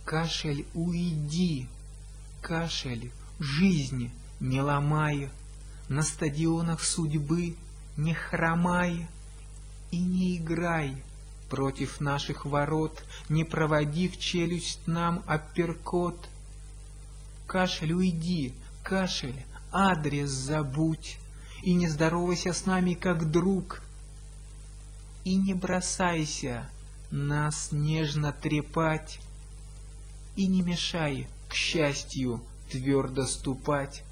Кашель, уйди, кашель, жизни не ломая, на стадионах судьбы не хромая, и не играй против наших ворот, не проводи в челюсть нам апперкот. Кашель, уйди, кашель, адрес забудь, и не здоровайся с нами как друг, и не бросайся нас нежно трепать, и не мешай к счастью твердо ступать.